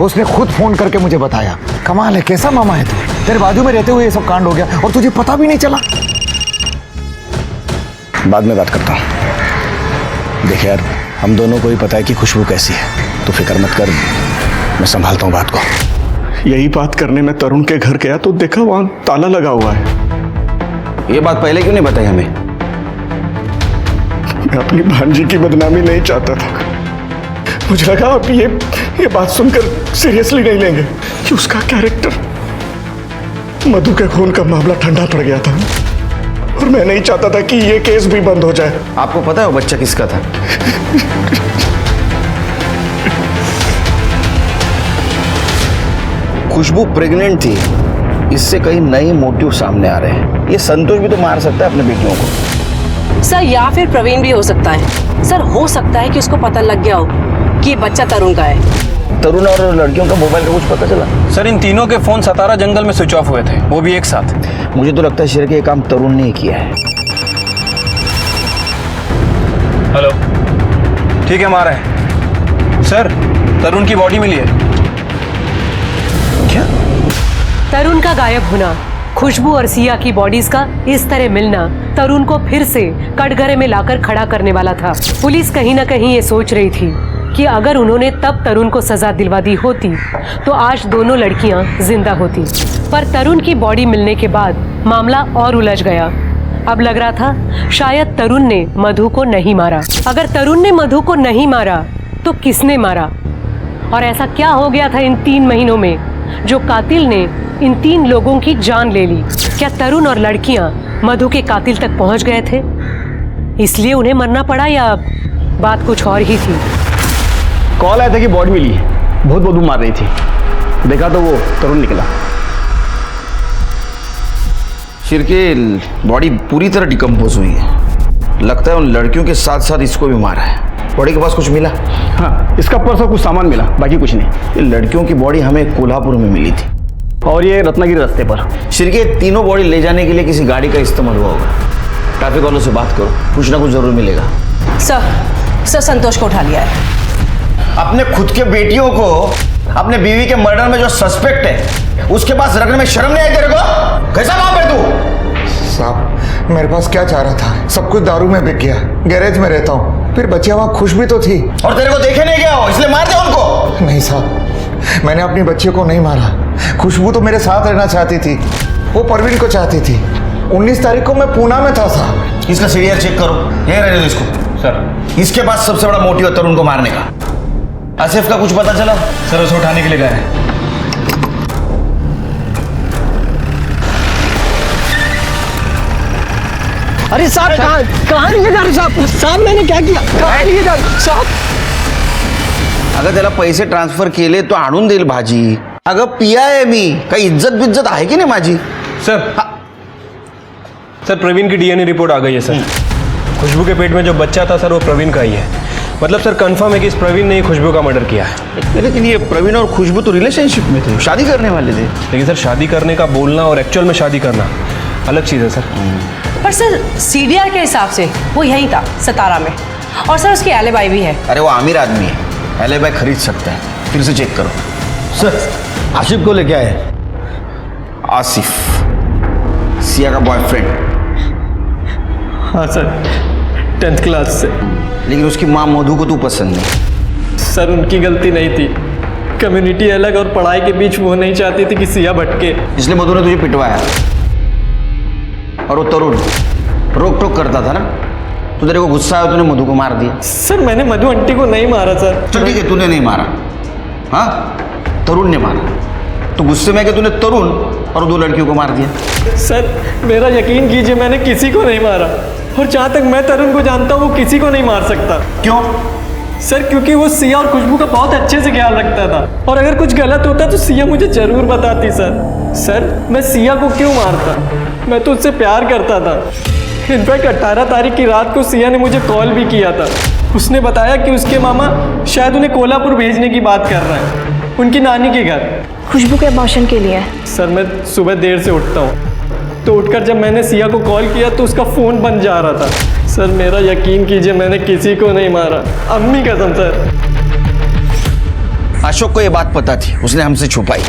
Speaker 7: उसने खुद फोन करके मुझे बताया। कमाल है, कैसा मामा है तू, तेरे बाजू में रहते हुए ये सब कांड हो गया और तुझे पता भी नहीं चला।
Speaker 9: बाद में बात करता हूँ। देख यार, हम दोनों को ही पता है कि खुशबू कैसी है, तो फिक्र मत कर, मैं संभालता हूँ बात को।
Speaker 8: यही बात करने में तरुण के घर गया तो देखा वहां ताला लगा हुआ है।
Speaker 1: ये बात पहले क्यों नहीं बताई हमें?
Speaker 8: मैं अपनी भांजी की बदनामी नहीं चाहता था। मुझे लगा आप ये बात सुनकर सीरियसली नहीं लेंगे कि उसका कैरेक्टर, मधु के खून का मामला ठंडा पड़ गया था, और मैं नहीं चाहता था कि ये केस भी बंद हो जाए।
Speaker 1: आपको पता है वो बच्चा किसका था? खुशबू प्रेग्नेंट थी, इससे कई नए मोटिव सामने आ रहे हैं। ये संतोष भी तो मार सकता है अपने बेटियों को।
Speaker 14: सर या फिर प्रवीण भी हो सकता है। सर हो सकता है कि उसको पता लग गया हो कि ये बच्चा तरुण का है।
Speaker 1: तरुण और लड़कियों का मोबाइल का कुछ पता चला?
Speaker 12: सर इन तीनों के फोन सतारा जंगल में स्विच ऑफ हुए थे, वो भी एक साथ।
Speaker 1: मुझे तो लगता है शेर के ये काम तरुण ने ही किया है।
Speaker 12: हेलो, ठीक है, हम आ रहे हैं। सर, तरुण की बॉडी मिली है।
Speaker 1: क्या?
Speaker 2: तरुण का गायब होना, खुशबू और सिया की बॉडीज का इस तरह मिलना तरुण को फिर से कटघरे में लाकर खड़ा करने वाला था। पुलिस कहीं ना कहीं ये सोच रही थी कि अगर उन्होंने तब तरुण को सजा दिलवा दी होती तो आज दोनों लड़कियां जिंदा होती। पर तरुण की बॉडी मिलने के बाद मामला और उलझ गया। अब लग रहा था शायद तरुण ने मधु को नहीं मारा। अगर तरुण ने मधु को नहीं मारा तो किसने मारा? और ऐसा क्या हो गया था इन 3 महीनों में जो कातिल ने इन 3 लोगों की जान ले ली? क्या तरुण और लड़कियां मधु के कातिल तक पहुंच गए थे, इसलिए उन्हें मरना पड़ा, या बात कुछ और ही थी?
Speaker 1: कॉल आया था कि बॉडी मिली है, बहुत बदबू मार रही थी, देखा तो वो तरुण निकला। शेर के बॉडी पूरी तरह डिकम्पोज हुई है, लगता है उन लड़कियों के साथ साथ इसको भी मारा है। बॉडी के पास कुछ मिला? हाँ, इसका पर्स और कुछ सामान मिला, बाकी कुछ नहीं। ये लड़कियों की बॉडी हमें कोल्हापुर में मिली थी, और ये रत्नागिरी रास्ते पर। शेर के तीनों बॉडी ले जाने के लिए किसी गाड़ी का इस्तेमाल हुआ होगा। ट्रैफिक वालों से बात करो, कुछ ना कुछ जरूर मिलेगा।
Speaker 14: सर संतोष को उठा लिया है।
Speaker 9: अपने खुद के बेटियों को, अपने बीवी के मर्डर में जो सस्पेक्ट है उसके पास रखने में शर्म नहीं आई तेरे को? कैसा बाप है तू?
Speaker 7: साहब, मेरे पास क्या चाह रहा था, सब कुछ दारू में बिक गया। गैरेज में रहता हूँ, फिर बच्चियां वहां खुश भी तो थी।
Speaker 9: और तेरे को देखे नहीं गया हो इसलिए मार दिया उनको?
Speaker 7: नहीं साहब, मैंने अपनी बच्चियों को नहीं मारा। खुशबू तो मेरे साथ रहना चाहती थी, वो परवीन को चाहती थी। 19 तारीख को मैं पूना में था साहब।
Speaker 9: इसका सीरियल चेक करो, यहीं रहने दो इसको। सर, इसके पास सबसे बड़ा मोटिव है तरुण को मारने का। आसिफ का कुछ पता चला?
Speaker 12: सर उसे उठाने के लिए गए हैं।
Speaker 5: अरे साहब, कहाँ लिए जा रहे साहब? साहब मैंने क्या किया? कहाँ लिए जा रहे साहब?
Speaker 1: अगं त्याला पैसे ट्रान्सफर केले तो आणून देईल भाजी। अगं पिया आहे मी, काही इज्जत बिज्जत आहे की नाही माझी?
Speaker 12: सर प्रवीण की डीएनए रिपोर्ट आ गई है सर। खुशबू के पेट में जो बच्चा था सर वो प्रवीण का ही है। मतलब सर कंफर्म है कि इस प्रवीण ने ही खुशबू का मर्डर किया है।
Speaker 1: लेकिन ये प्रवीण और खुशबू तो रिलेशनशिप में थे, शादी करने वाले थे।
Speaker 12: लेकिन सर शादी करने का बोलना और एक्चुअल में शादी करना अलग चीज़ है सर।
Speaker 14: पर सर सीडीआर के हिसाब से वो यहीं था, सतारा में, और सर उसकी एलिबाई भी है।
Speaker 1: अरे वो अमीर आदमी है, एलिबाई खरीद सकता है। फिर से चेक करो।
Speaker 9: सर, आसिफ को लेके आए।
Speaker 1: आसिफ सिया का बॉयफ्रेंड?
Speaker 13: हाँ सर, 10th क्लास से।
Speaker 1: लेकिन उसकी माँ मधु को तू पसंद नहीं?
Speaker 13: सर उनकी गलती नहीं थी, कम्युनिटी अलग और पढ़ाई के बीच वो नहीं चाहती थी कि सिया भटके,
Speaker 1: इसलिए मधु ने तुझे पिटवाया। और वो तरुण रोक टोक करता था ना, तो तेरे को गुस्सा आया, तूने मधु को मार दिया।
Speaker 13: सर मैंने मधु आंटी को नहीं मारा सर।
Speaker 1: चल ठीक है, तूने नहीं मारा, हाँ तरुण ने मारा। तो गुस्से में कि तूने तरुण और 2 लड़कियों को मार दिया।
Speaker 13: सर मेरा यकीन कीजिए, मैंने किसी को नहीं मारा, और जहाँ तक मैं तरुण को जानता हूँ वो किसी को नहीं मार सकता।
Speaker 1: क्यों?
Speaker 13: सर क्योंकि वो सिया और खुशबू का बहुत अच्छे से ख्याल रखता था, और अगर कुछ गलत होता तो सिया मुझे जरूर बताती। सर मैं सिया को क्यों मारता, मैं तो उससे प्यार करता था। इनफैक्ट 18 तारीख की रात को सिया ने मुझे कॉल भी किया था। उसने बताया कि उसके मामा शायद उन्हें कोल्हापुर भेजने की बात कर रहे हैं, उनकी नानी के घर।
Speaker 6: खुशबू के अबॉर्शन के लिए।
Speaker 13: सर मैं सुबह देर से उठता हूँ, तो उठकर जब मैंने सिया को कॉल किया तो उसका फ़ोन बंद जा रहा था। सर मेरा यकीन कीजिए, मैंने किसी को नहीं मारा, अम्मी कसम सर।
Speaker 9: अशोक को ये बात पता थी, उसने हमसे छुपाई।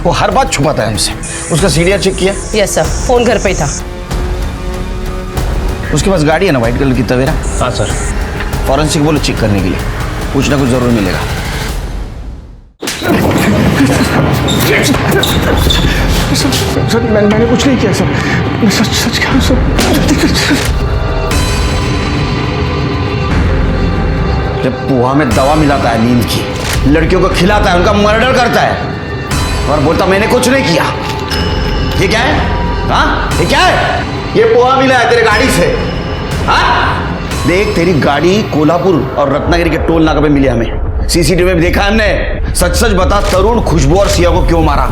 Speaker 9: वो हर बात छुपाता है हमसे। उसका सीडीआर चेक किया?
Speaker 14: यस सर, फोन घर पे ही था।
Speaker 9: उसके पास गाड़ी है ना व्हाइट कलर की तवेरा?
Speaker 12: हाँ सर।
Speaker 9: फॉरेंसिक बोलो चेक करने के लिए, कुछ ना कुछ जरूर मिलेगा।
Speaker 7: सर मैंने कुछ नहीं किया सर, मैं सच कह रहा हूं सर।
Speaker 9: जब पोहा में दवा मिलाता है नींद की, लड़कियों को खिलाता है, उनका मर्डर करता है और बोलता मैंने कुछ नहीं किया। ये क्या है? हाँ ये क्या है? ये पोहा मिला है तेरे गाड़ी से। हाँ देख, तेरी गाड़ी कोल्हापुर और रत्नागिरी के टोल नाका पे मिली हमें, सीसीटीवी में देखा हमने। सच सच बता, तरुण खुशबू और सिया को क्यों मारा?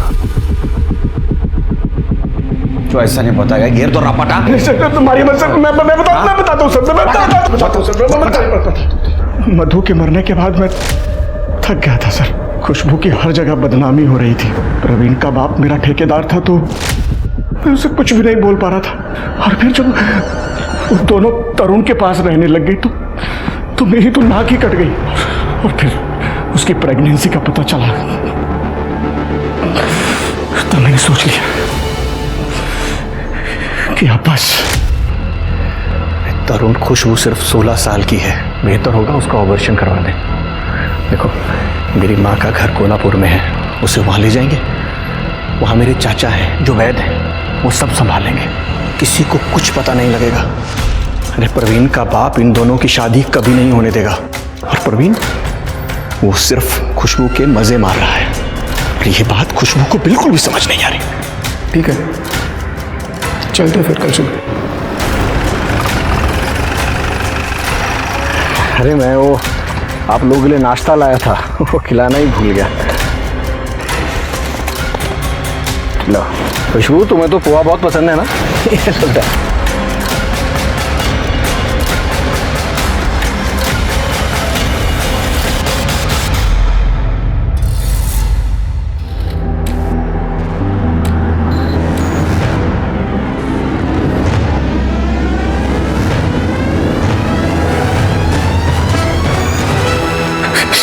Speaker 9: जो ऐसा नहीं बताएगा घेर तो रापटा।
Speaker 7: तुम्हारी मत सर, मैं बताता हूँ सर, मैं बताता हूँ। मधु के मरने के बाद मैं थक गया था सर। खुशबू की हर जगह बदनामी हो रही थी। प्रवीण का बाप मेरा ठेकेदार था, तो मैं उसे कुछ भी नहीं बोल पा रहा था। और फिर जब वो दोनों तरुण के पास रहने लग गई तो मेरी तो नाक ही कट गई। और फिर उसकी प्रेगनेंसी का पता चला तो मैंने सोच लिया कि अब बस।
Speaker 13: तरुण खुशबू सिर्फ 16 साल की है, बेहतर होगा उसका ऑपरेशन करवा दें। देखो मेरी माँ का घर कोल्हापुर में है, उसे वहाँ ले जाएंगे। वहाँ मेरे चाचा हैं जो वैद्य हैं, वो सब संभालेंगे, किसी को कुछ पता नहीं लगेगा। अरे प्रवीण का बाप इन दोनों की शादी कभी नहीं होने देगा। और प्रवीण वो सिर्फ खुशबू के मज़े मार रहा है, और ये बात खुशबू को बिल्कुल भी समझ नहीं आ रही।
Speaker 7: ठीक है, चलते फिर कल सुबह।
Speaker 13: अरे मैं वो आप लोगों के लिए नाश्ता लाया था, वो खिलाना ही भूल गया। लो खुशबू, तुम्हें तो पोहा बहुत पसंद है ना?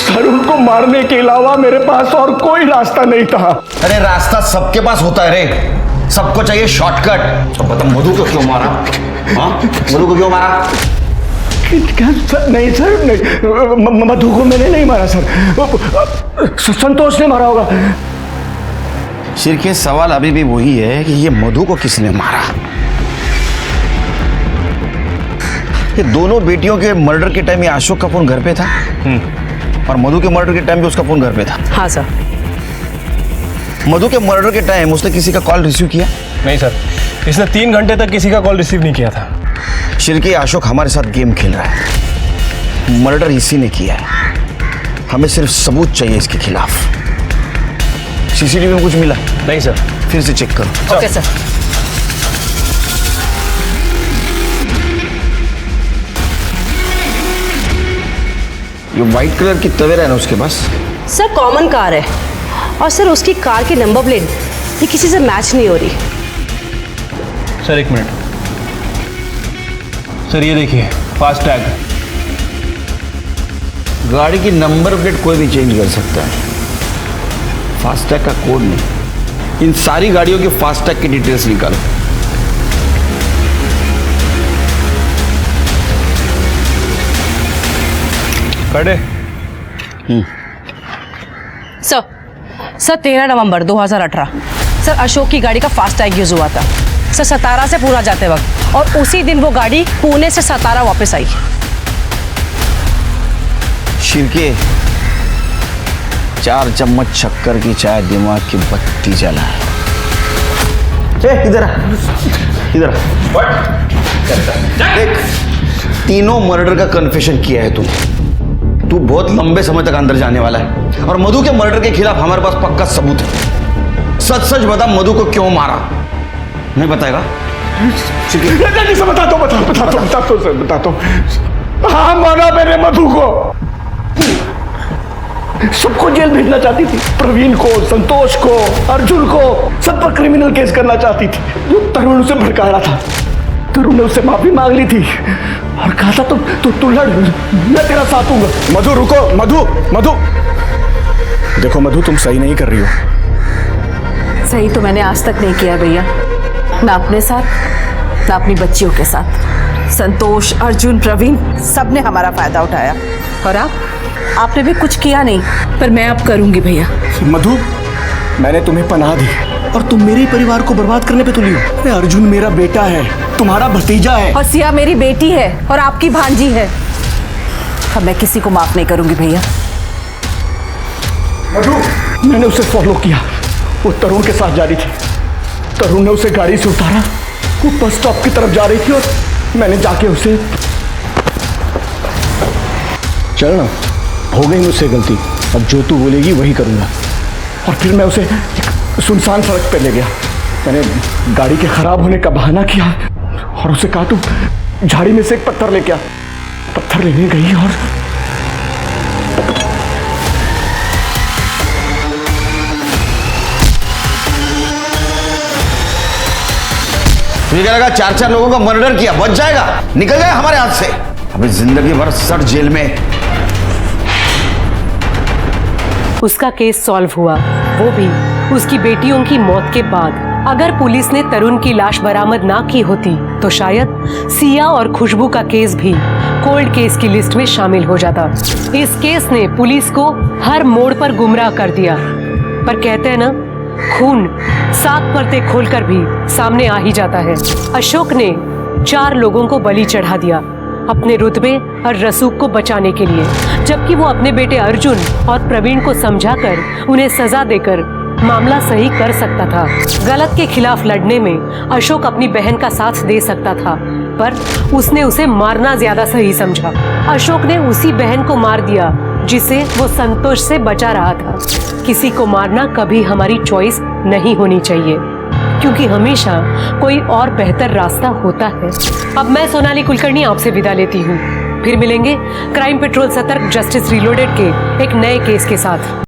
Speaker 7: तरुण को मारने के अलावा मेरे पास और कोई रास्ता नहीं था।
Speaker 9: अरे रास्ता सबके पास होता है रे, सबको चाहिए शॉर्टकट। तो बता मधु को क्यों मारा? हाँ मधु को क्यों मारा?
Speaker 7: नहीं सर, नहीं, मधु को मैंने नहीं मारा सर, संतोष ने मारा होगा।
Speaker 9: सिर सवाल अभी भी वही है कि ये मधु को किसने मारा। ये दोनों बेटियों के मर्डर के टाइम ये अशोक का फोन घर पे था, और मधु के मर्डर के टाइम भी उसका फोन घर पे था।
Speaker 14: हाँ सर।
Speaker 9: मधु के मर्डर के टाइम उसने किसी का कॉल रिसीव किया?
Speaker 12: नहीं सर, इसने 3 घंटे तक किसी का कॉल रिसीव नहीं किया था।
Speaker 9: शिरके अशोक हमारे साथ गेम खेल रहा है, मर्डर इसी ने किया है। हमें सिर्फ सबूत चाहिए इसके खिलाफ। सीसीटीवी में कुछ मिला?
Speaker 12: नहीं सर।
Speaker 9: फिर से चेक करो।
Speaker 14: Okay sir.
Speaker 9: ये व्हाइट कलर की तवेरा है ना उसके पास?
Speaker 14: सर कॉमन कार है, और सर उसकी कार की नंबर प्लेट ये किसी से मैच नहीं हो रही।
Speaker 12: सर 1 मिनट सर, ये देखिए फास्ट टैग।
Speaker 9: गाड़ी की नंबर प्लेट कोई भी चेंज कर सकता है, फास्टैग का कोड नहीं। इन सारी गाड़ियों के फास्टैग की डिटेल्स निकालो।
Speaker 12: खड़े।
Speaker 14: सर 13 नवंबर 2018 सर अशोक की गाड़ी का फास्ट टैग यूज हुआ था सर, सतारा से पूना जाते वक्त, और उसी दिन वो गाड़ी पुणे से सतारा वापस आई।
Speaker 9: शिरके 4 चम्मच शक्कर की चाय दिमाग की बत्ती जला है। इधर इधर देख, तीनों मर्डर का कन्फेशन किया है तूने। तू बहुत लंबे समय तक अंदर जाने वाला है और मधु के मर्डर के खिलाफ हमारे पास पक्का सबूत है। सच सच बता, मधु को क्यों मारा? नहीं बताएगा?
Speaker 8: नहीं सर, बताता हूँ। हाँ, मारा मैंने मधु को। सबको जेल भेजना चाहती थी, प्रवीण को, संतोष को, अर्जुन को, सब पर क्रिमिनल केस करना चाहती थी। जो तरुण उसे भड़का रहा था, तरुण ने उससे माफी मांग ली थी और कहा था तू लड़, मैं तेरा साथ दूंगा।
Speaker 7: मधु रुको, मधु देखो मधु, तुम सही नहीं कर रही हो।
Speaker 4: सही तो मैंने आज तक नहीं किया भैया, ना अपने साथ ना अपनी बच्चियों के साथ। संतोष, अर्जुन, प्रवीण सब ने हमारा फायदा उठाया और आपने भी कुछ किया नहीं, पर मैं अब करूंगी भैया।
Speaker 7: मधु, मैंने तुम्हें पनाह दी और तुम मेरे ही परिवार को बर्बाद करने पे तुली हो। अर्जुन मेरा बेटा है, तुम्हारा भतीजा है,
Speaker 4: और सिया मेरी बेटी है और आपकी भांजी है। अब मैं किसी को माफ नहीं करूंगी भैया।
Speaker 8: मधु, मैंने उसे फॉलो किया, वो तरुण के साथ जा रही थी। तरुण ने उसे गाड़ी से उतारा, वो बस स्टॉप की तरफ जा रही थी और मैंने जाके उसे।
Speaker 7: चल ना, हो गई मुझसे गलती, अब जो तू बोलेगी वही करूंगा।
Speaker 8: और फिर मैं उसे एक सुनसान सड़क पे ले गया। मैंने गाड़ी के खराब होने का बहाना किया और उसे कहा तू झाड़ी में से एक पत्थर लेके आ। पत्थर लेने गई और
Speaker 9: तुझे क्या लगा 4 लोगों का मर्डर किया बच जाएगा? निकल गए हमारे हाथ से। अभी जिंदगी भर सड़ जेल में।
Speaker 2: उसका केस सॉल्व हुआ, वो भी उसकी बेटियों की मौत के बाद। अगर पुलिस ने तरुण की लाश बरामद ना की होती तो शायद सिया और खुशबू का केस भी कोल्ड केस की लिस्ट में शामिल हो जाता। इस केस ने पुलिस को हर मोड़ पर गुमराह कर दिया। पर कहते हैं ना, खून 7 परतें खोलकर भी सामने आ ही जाता है। अशोक ने 4 लोगों को बलि चढ़ा दिया अपने रुतबे और रसूख को बचाने के लिए, जबकि वो अपने बेटे अर्जुन और प्रवीण को समझाकर उन्हें सजा देकर मामला सही कर सकता था। गलत के खिलाफ लड़ने में अशोक अपनी बहन का साथ दे सकता था, पर उसने उसे मारना ज्यादा सही समझा। अशोक ने उसी बहन को मार दिया जिसे वो संतोष से बचा रहा था। किसी को मारना कभी हमारी चॉइस नहीं होनी चाहिए, क्योंकि हमेशा कोई और बेहतर रास्ता होता है। अब मैं सोनाली कुलकर्णी आपसे विदा लेती हूँ। फिर मिलेंगे क्राइम पेट्रोल सतर्क जस्टिस रिलोडेड के एक नए केस के साथ।